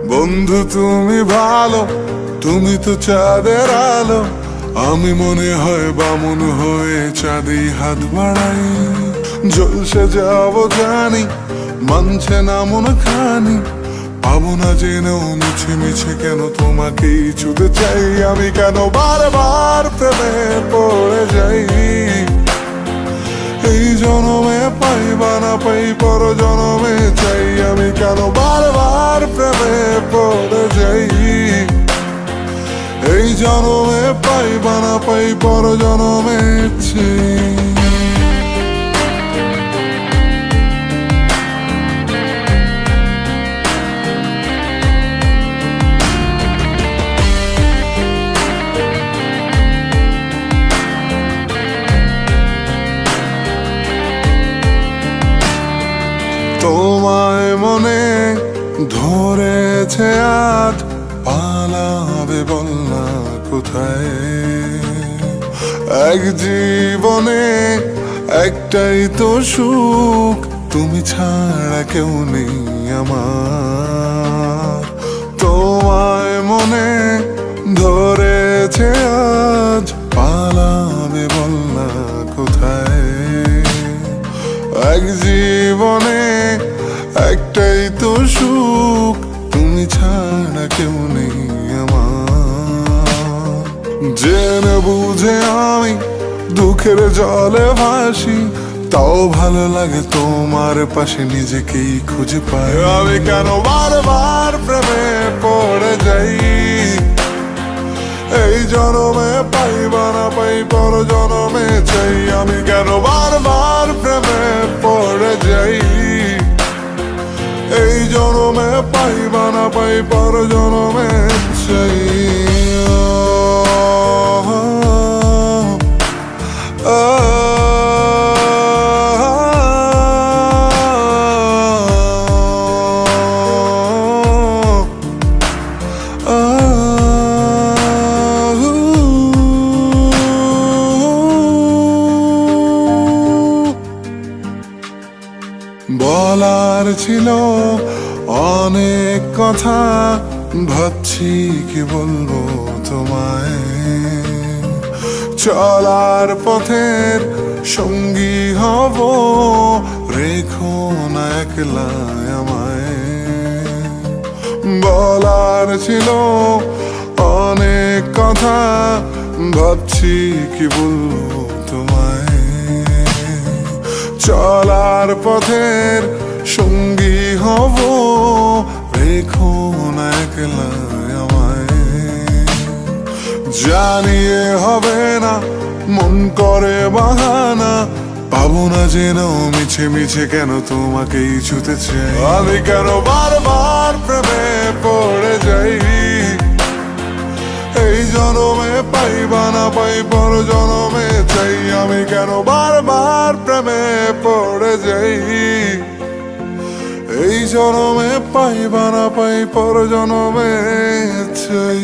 বন্ধু তুমি ভালো, তুমি তো চাঁদের আলো। আমি মনে হয় বামুন হয়ে চাঁদি হাত বাড়াই। জলসে যাব জানি, মানছে না মন খানি। পাবো না জেনেও মিছে মিছে কেন তোমাকেই ছুতে চাই। আমি কেন বারবার প্রেমে পড়ে যাই। এই জনমে পাই বা না পাই পর জনমে চাই। আমি কেন বারবার প্রেমে পড়ে যাই। এই জনমে পাই বা না পাই পর জনমে চাই। তোমায় মনে ধরেছে আজ, পালাবে বল না কোথায়। এক জীবনে একটাই তো সুখ, তুমি ছাড়া কেউ নেই আমার। তোমায় মনে ধরেছে আজ, পালাবে বল না কোথায়। এক জীবনে একটাই তো সুখ, তুমি ছাড়া কেউ নেই আমার। জেনে বুঝে আমি দুঃখের জলে ভাসি, তাও ভালো লাগে তোমার পাশে নিজেকেই খুঁজে পাই। আমি কেন বারবার প্রেমে পড়ে যাই। এই জনমে পাই বা না পাই পর জনমে চাই। আমি কেন বারবার প্রেমে পড়ে যাই। এই জনমে পাই বা না পাই পর জনমে চাই। বলার ছিল অনেক কথা, ভাবছি কি বলবো তোমায়। চলার পথের সঙ্গী হব, রেখো না একলা আমায়। বলার ছিল অনেক কথা, ভাবছি কি বলবো তোমায়। চলার পথের সঙ্গী হব, রেখো না একলা আমায়। জানিয়ে হবে না মন করে বাহানা, পাবো না জেনেও মিছে মিছে কেন তোমাকেই ছুতে চাই। আমি কেন বারবার প্রেমে পড়ে যাই। এই জনমে পাই বা না পাই পর জনমে চাই। আমি কেন বারবার প্রেমে পড়ে যাই। এই জনমে পাই বা না পাই পর জনমে চাই।